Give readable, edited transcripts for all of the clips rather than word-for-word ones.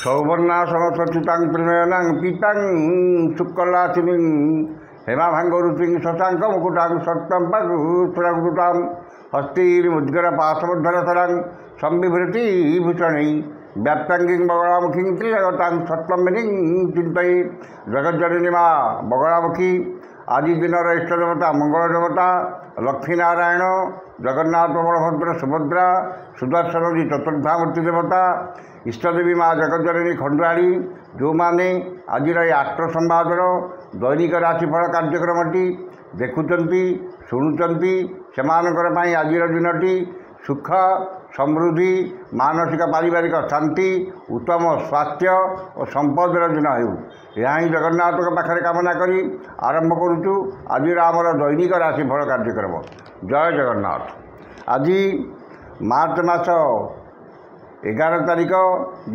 सौवर्णा समसचितां त्रिनयनां पीतां शुक्लाचिनीं हेमाभाङ्गरुचिं शशाङ्क मुकुटां सत्तं पगुतां हस्तीर्मुद्गरपाशमद्धरतरां संबिभृति भूषणै व्याप्ताङ्गीं बगलामुखीं त्रिजगतां सत्त्वमिनीं चिन्तये जगज्जननी माँ बगलामुखी आदि दिनर इष्टदेवता मंगल देवता लक्ष्मीनारायण जगन्नाथ बलभद्र सुभद्रा सुदर्शन जी चतुर्धामूर्ति देवता इष्टदेवी माँ जगज्जननी खंडुआड़ी जो मैंने आज आष्ट्र संवादर दैनिक राशिफल कार्यक्रमटी देखुंट शुणुंट से आज दिनटी सुख समृद्धि मानसिक पारिवारिक शांति उत्तम स्वास्थ्य और संपदर दिन हो यह ही जगन्नाथ पाखे कामना करी आरंभ करुचु आज आमर दैनिक राशिफल कार्यक्रम। जय जगन्नाथ। आज मार्च मास 11 तारिख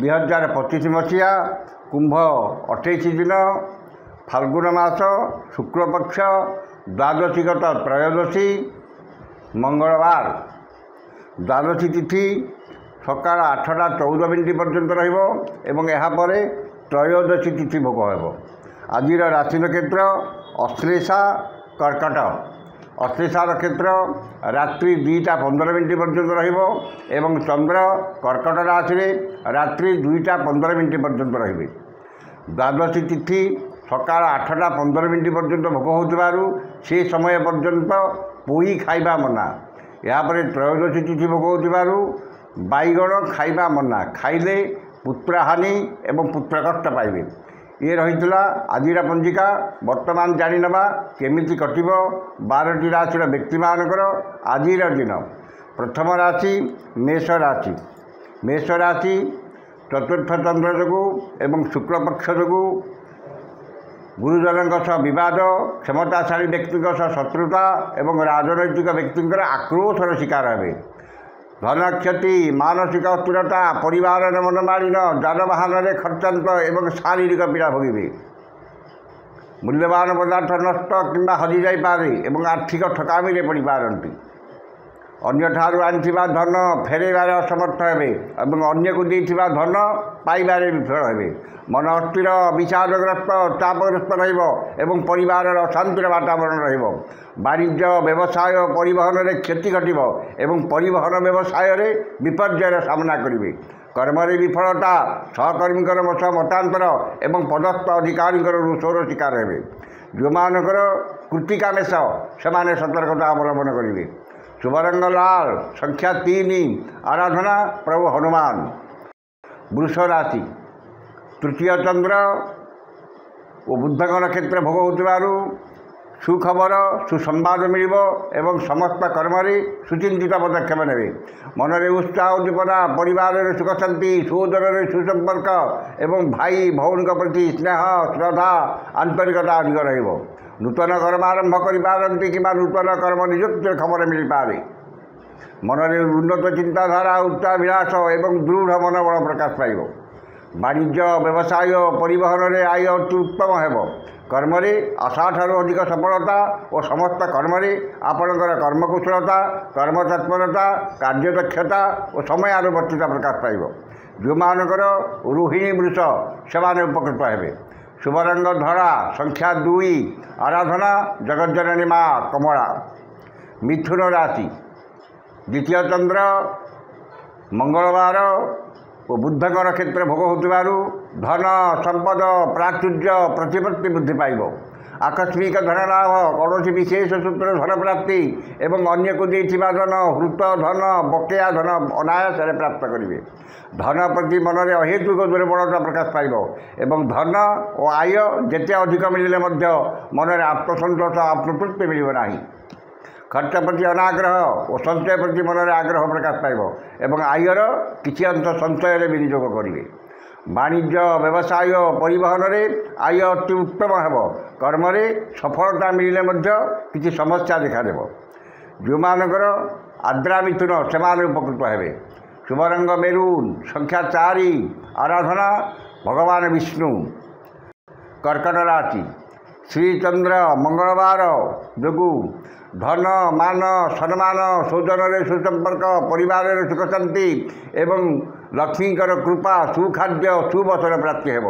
2025 मसीहा कुंभ 28 दिन फाल्गुन मास शुक्लपक्ष द्वादशीगत त्रयोदशी मंगलवार द्वादशी तिथि सकाल 8टा 14 पर्यंत रही त्रयोदशी तिथि भोग हो। आज राशि नक्षत्र अश्लेषा कर्कट। अश्लेषा नक्षत्र रात्रि 2टा 15 पर्यंत रही चंद्र कर्कट राशि रात्रि 2टा 15 पर्यंत रही। द्वादशी तिथि सकाल 8टा 15 पर्यंत भोग हो से समय पर्यंत पोई खाइबा मना। यापर त्रयोदशी तिथि भोग हो बैगण खाइबा मना, खाइले पुत्रहानि एवं पुत्र कष्ट पाइबे। ये रही आज पंजिका। वर्तमान जाणीनवा केमिति कटिब 12टी राशि व्यक्ति मानकर आज दिन। प्रथम राशि मेष राशि। मेष राशि चतुर्थ चंद्र जो एवं शुक्लपक्ष जो गुरुजन विवाद, क्षमताशाली व्यक्ति शत्रुता एवं राजनैतिक व्यक्ति आक्रोशर शिकार हे। धन क्षति, मानसिक अस्थिरता, परिवार मनमालिन, जानवाहन में खर्चांत एवं शारीरिक पीड़ा भोगे। मूल्यवान पदार्थ नष्ट कि हजि जापे एवं आर्थिक ठकामी पड़ पारती। अन्यठारु आनिथिबा धन फेरैबार असमर्थ हेबे एवं अन्य को देइथिबा धन पाइबारे विफल हेबे। मन अस्थिर विषादग्रस्त चापग्रस्त रहिबो एवं परिवार अशांतिर वातावरण रहिबो। वाणिज्य व्यवसाय परिवहन रे क्षति घटिबो एवं परिवहन व्यवसाय रे विपर्ययर सामना करिवे। कर्मरे विफलता, सहकर्मी मतांतर एवं पदस्थ अधिकारी रोषर शिकार हेबे। जो मानकर कृतिका मेष से सतर्कता अवलंबन करिवे। शुभरंग लाल, संख्या 3, आराधना प्रभु हनुमान। वृष राशि तृतीय चंद्र और बुध नक्षत्र भोग हो सुखबर सुसंवाद मिल एवं समस्त कर्म सुचिंतित पदक्षेप ने। मनरे उत्साह उद्दीपना, परिवार में सुख शांति, सोदर सुसंपर्क एवं भाई भौन प्रति स्नेह श्रद्धा आंतरिकता अधिक रहिबो। नूतन कर्म आरंभ करिपारंती कि नूतन कर्म नियुक्ति खबर मिल पारे। मनरे उन्नत चिंताधारा, उत्साहविलास एवं दृढ़ मनोबल प्रकाश पाइब। वाणिज्य व्यवसाय परिवहन में आय अति उत्तम हेब। कर्म आशा ठारू अधिक सफलता और समस्त कर्म आपणकर कर्मकुशलता, कर्मतत्परता, कार्यदक्षता और समय अनुवर्तिता प्रकाश पाइब। जो मानकर रोहिणी वृष से उपकृत हेबे। शुभरंग धड़ा, संख्या 2, आराधना जगज्जननी माँ कमला। मिथुन राशि द्वितीय चंद्र मंगलवार और बुध नक्षत्र भोग हो धन संपद प्राचुर्य प्रतिपत्ति वृद्धि पाइब। आकस्मिक धन लाभ, कौन विशेष सूत्र धन प्राप्ति एवं अन्य को देथिबा धन, हृत धन, बकेया धन अनायास प्राप्त करेंगे। धन प्रति मन में अहेतुक दुर्बलता प्रकाश पाइब एवं धन और आय जिते अधिक मिले मन में आत्मसंतोष आत्मतृप्ति मिलना। खर्च प्रति अनाग्रह और संचय प्रति मन में आग्रह प्रकाश पाइब एवं आयर किसी अंश संचय विनियोग करेंगे। वाणिज्य व्यवसाय परिवहन में आय अति उत्तम हेब। कर्म सफलता मिले किसी समस्या देखादेव। जो मानकर आद्रा मिथुन से उपकृत हेबे। शुभरंग मेरून, संख्या 4, आराधना भगवान विष्णु। कर्कट राशि श्रीचंद्र मंगलवार जो धन मान सम्मान सौजन सुसंपर्क परिवार सुख शांति एवं लक्ष्मीकर कृपा सुखाद्य सुवचन प्राप्ति हेब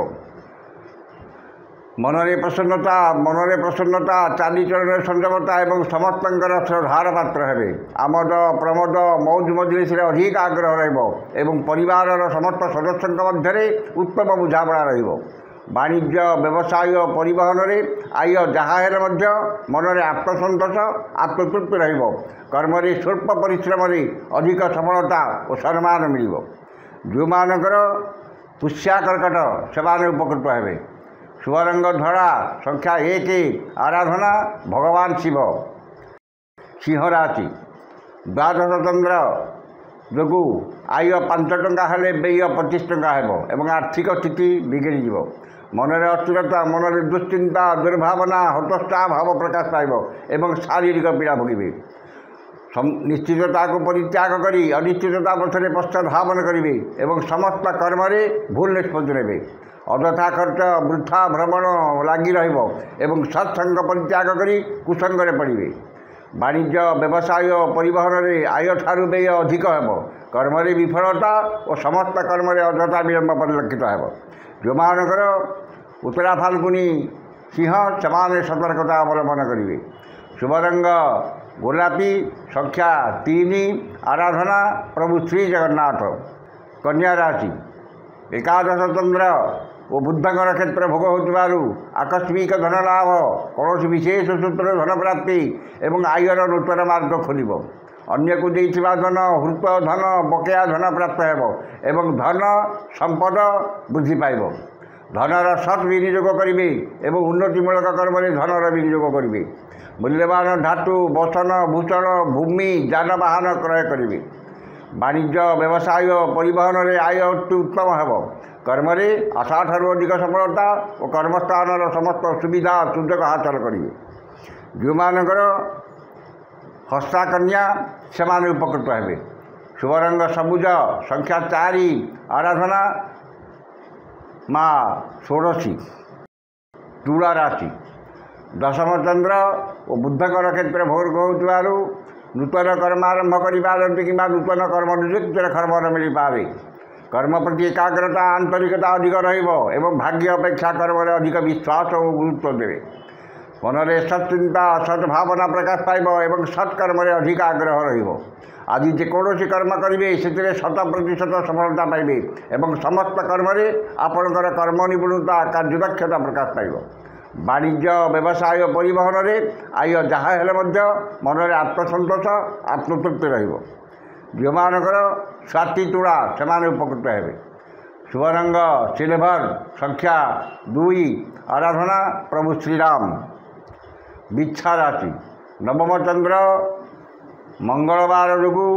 मनरे प्रसन्नता चालीचरण संयमता एवं समस्त श्रद्धार पात्र हेबे आमद प्रमोद मौज मजलिस अधिक आग्रह रहिब परिवार समस्त सदस्य मध्य उत्तम बुझापड़ा रहिब वाणिज्य व्यवसाय परिवहन में आय जहाँ मनरे आत्मसंतोष आत्मतृप्ति रहिब कर्म स्वल्प परिश्रम अधिक सफलता और सम्मान मिल जो मानकर पुष्या कर्कट से उपकृत हेबे शुभरंग धड़ा संख्या 1 आराधना भगवान शिव सिंह राशि द्वादश चंद्र जो आय 5 टंका हेले व्यय 25 टंका हेब आर्थिक स्थिति बिगड़ी मनरे अस्थिरता मनरे दुश्चिंता दुर्भावना हतोत्साह भाव प्रकाश पाइब एवं शारीरिक पीड़ा भोगे निश्चितता को परित्याग करी अनिश्चितता पछरे पश्चाधावन करेंगे एवं समस्त कर्म भूल निष्पत्ति नेबे अदथा खर्च वृथा भ्रमण लगी एवं सत्संग परित्याग करी कुसंगे पड़े वाणिज्य व्यवसाय परिवहन में आय ठारू व्यय अधिक हेब कर्म विफलता और समस्त कर्म अଯଥା विलंब परिलक्षित हेब जो मानकर उत्तरा फाल्गुनी सिंह से सतर्कता अवलंबन करेंगे शुभरंग गोलापी संख्या 3 आराधना प्रभु श्री जगन्नाथ कन्या राशि एकादश चंद्र और बुद्धंकर क्षेत्र भोग हो आकस्मिक धन लाभ कौन विशेष सूत्र धन प्राप्ति एवं आयर नूतन मार्ग खोल अन्य को देइथिबा धन हृत धन बकेया धन प्राप्त एवं धन संपद वृद्धि पाइब धनर सत् विनियोग करेंगे एवं उन्नतिमूलक कर्म धनर विनियोग करेंगे मूल्यवान धातु बसन भूषण भूमि जानवाहन क्रय करेंगे वाणिज्य व्यवसाय परिवहन में आय अति उत्तम हेब कर्म आशा ठारू अधिक सफलता और कर्मस्थान समस्त सुविधा सुजोग हासिल करेंगे जो मानकर हस्ता कन्या से उपकृत हेबे शुभरंग सबुज संख्या 4 आराधना माँ षोड़शी तुला राशि दशम चंद्र और बुद्धकर क्षेत्र भोग हो नूतन कर्म आरंभ करें कि नूतन कर्म नियुक्त खबर मिल पाए कर्म प्रति एकाग्रता आंतरिकता अधिक एवं भाग्य अपेक्षा कर्म अधिक विश्वास और गुरुत्व देवे मनरे सत्चिंता सद्भावना प्रकाश पाइब एवं सत्कर्म अधिक आग्रह आज जेकोसी कर्म करेंगे से 100% सफलता पाइबे एवं समस्त कर्म आपणकर कर्म निपुणता कार्यदक्षता प्रकाश पाइब वाणिज्य व्यवसाय परिवहन में आय जहाँ हेले मनरे आत्मसंतोष आत्मतृप्ति जो मानकर स्वाति तुला से उपकृत हेबे शुभरंग सिल्वर संख्या 2 आराधना प्रभु श्रीराम बिच्छा राशि नवम चंद्र मंगलवार जो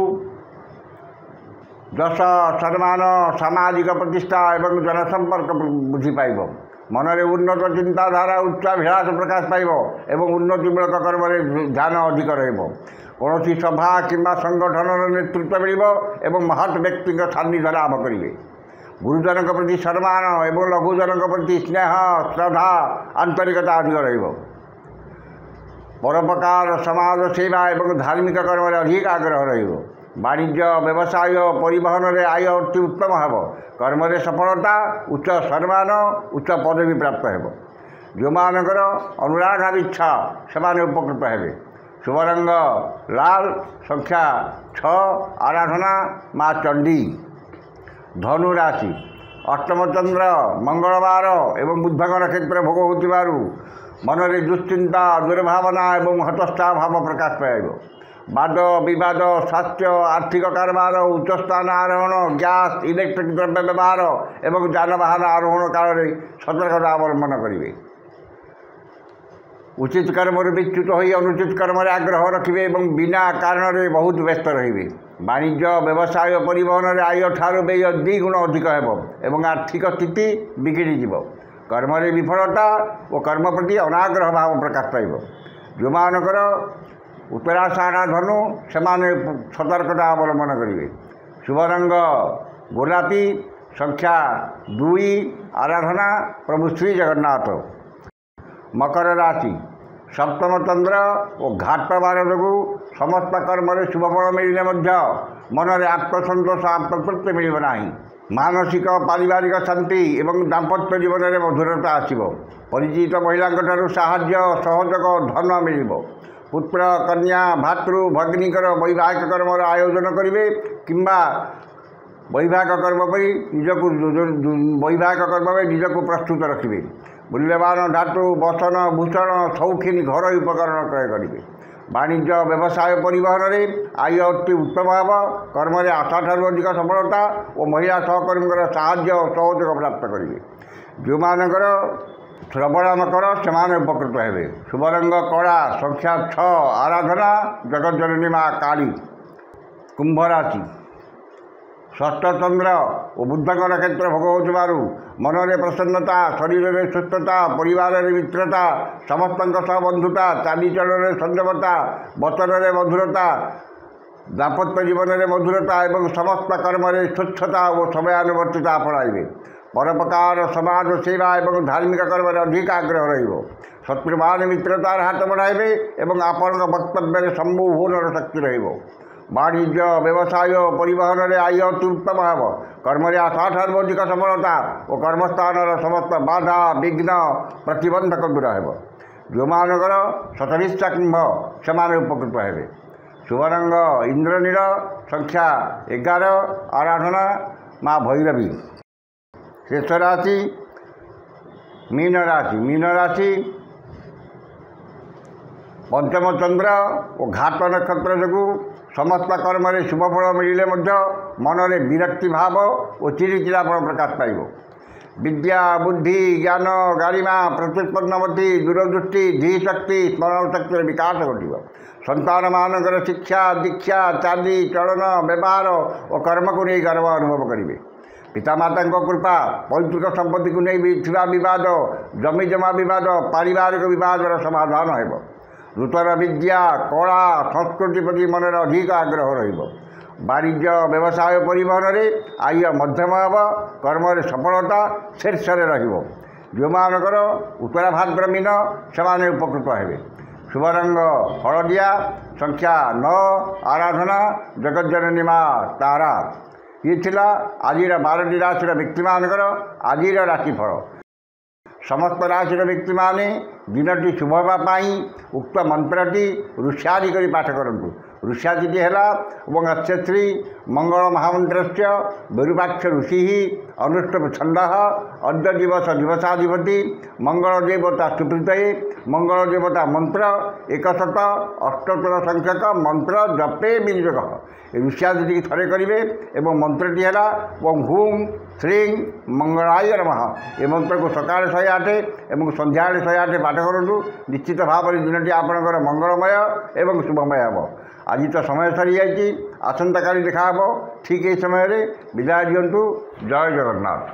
दश सम्मान सामाजिक प्रतिष्ठा एवं जनसंपर्क वृद्धि पाइब मनरे उन्नत चिंताधारा उच्चाभिलाष प्रकाश पाइब एवं उन्नतिमूलक कर्म ध्यान अधिक कौन सभा कि संगठन नेतृत्व मिल एवं महत् व्यक्ति सान्निध्य लाभ करेंगे गुरुजन प्रति सम्मान एवं लघुजन प्रति स्नेह श्रद्धा आंतरिकता अधिक परोपकार समाज सेवा एवं धार्मिक कर्म अधिक आग्रह वाणिज्य व्यवसाय परिवहन में आय अति उत्तम हेब कर्म सफलता उच्च सम्मान उच्च पदवी प्राप्त हेब जो मानकर अनुरागाभिच्छा से उपकृत हेबे शुभरंग लाल संख्या 6 आराधना माँ चंडी धनु राशि अष्टम चंद्र मंगलवार एवं बुद्धंकर क्षेत्र भोग हो मनरे दुश्चिंता दुर्भावना एवं हतोत्साह भाव प्रकाश पाइब वाद विवाद स्वास्थ्य आर्थिक कारबार उच्चस्थान आरोहण गैस इलेक्ट्रिक द्रव्य व्यवहार एवं जानवाहन आरोहण काल में सतर्कता अवलंबन करेंगे उचित कर्म विच्युत हो अनुचित कर्म आग्रह रखिए बिना कारण बहुत व्यस्त रे वाणिज्य व्यवसाय परिवहन में आय ठारू व्यय 2 गुण अधिक हेब आर्थिक स्थिति बिगड़ी कर्म विफलता और कर्म प्रति अनाग्रह भाव प्रकाश पाइब जो मानकर उत्तराषाढ़ धनु से सतर्कता अवलंबन करेंगे शुभरंग गोलापी संख्या 2 आराधना प्रभु श्री जगन्नाथ मकर राशि सप्तम चंद्र और घाट बार जो समस्त कर्म शुभफल मिले मन में आत्मसंतोष आत्मतृप्ति मिलना। मानसिक पारिवारिक शांति एवं दाम्पत्य जीवन में मधुरता आसो। परिचित महिला साहाय्य सहयोग धन मिल। पुत्र कन्या भातृ भगिनीकर वैवाहिक कर्म आयोजन करेंगे किंबा वैवाहिक कर्म पर निजक वैवाहिक कर्म में निजक प्रस्तुत रखिए। मूल्यवान धातु बसन भूषण शौखिन घर उपकरण क्रय करेंगे। वाणिज्य व्यवसाय परिवहन में आय अति उत्तम हम। कर्म में आशा ठार अधिक सफलता और महिला सहकर्मी साहाय्य सहयोग प्राप्त करेंगे। जो मानकर श्रवण मकर से उपकृत हे। शुभरंग कला संख्या 6 आराधना जगज्जननी माँ काली। कुंभ राशि षष्ठ चंद्र और बुधक नक्षत्र भोग हो मन में प्रसन्नता शरीर में सुस्थता परिवार में मित्रता समस्त बंधुता चालीचलन संयमता वचन में मधुरता दाम्पत्य जीवन में मधुरता एवं समस्त कर्म में स्वच्छता और समयानुवर्तिता अपनाइबे। परोपकार समाज सेवा एवं धार्मिक कर्म में अधिक आग्रह रत्रुमान मित्रतार हाथ बढ़ाइबे एवं आपण वक्तव्य सम्मोहन शक्ति रहिबो। वाणिज्य व्यवसाय परिवहन में आय अति उत्तम हम। कर्म में आशा ठार अधिक सफलता और कर्मस्थान समस्त बाधा विघ्न प्रतिबंधक दूर हो। जो मानकर सतरिशा कुंभ से उपकृत हे। शुभरंग इंद्रनील संख्या 11 आराधना माँ भैरवी। शेष राशि मीन राशि। मीन राशि पंचम चंद्र और घाट नक्षत्र जो समस्त कर्म में शुभफल मिले मन में विरक्ति भाव और चिड़चिड़ापन प्रकाश पाइब। विद्या बुद्धि ज्ञान गारिमा प्रत्युत्पन्नमति दूरदृष्टि धीशक्ति स्मरण शक्ति विकास घटो। संतान मानकर शिक्षा दीक्षा चाली चलन व्यवहार और कर्म को नहीं गर्व अनुभव करेंगे। पितामाता कृपा पैतृक संपत्ति को नहीं विवाद जमी जमा विवाद पारिवारिक विवाद समाधान हो। नूतन विद्या कला संस्कृति प्रति मन में अधिक आग्रह वाणिज्य व्यवसाय परिवहन में आय मध्यम हम। कर्म सफलता शीर्ष रहिबो। जो मानकर उत्तरा भाद्र मीन से उपकृत हे। शुभरंग हलदिया संख्या 9 आराधना जगज्जननी माँ तारा। ये थिला आज 12टी राशि व्यक्ति मानकर आज राशिफल। समस्त राशि व्यक्ति माने दिनटी शुभ होगापाई उक्त मंत्रटी ऋष्यादि कर पाठ करूँ। ऋष्यादिटी है अक्षत्री मंगल महामंत्र विरूपाक्ष ऋषि अनुष्टुप छंद अद्य दिवस दिवसाधिपति मंगल देवता सुप्रीत मंगल देवता मंत्र 178 संख्यक मंत्र जपे विनियोग। ऋष्यादिटी थे करेंगे एवं मंत्रटी है हूं श्रीं मंगलाय नमः। ये मंत्र को सकाल 108 एवं संध्या 108 पाठ करूँ। निश्चित भाव में दिनटी आपणकर मंगलमय एवं शुभमय हम। आज तो समय सरी जाइए। आसंता काली देखा ठीक ये समय विदाय दिंतु। जय जगन्नाथ।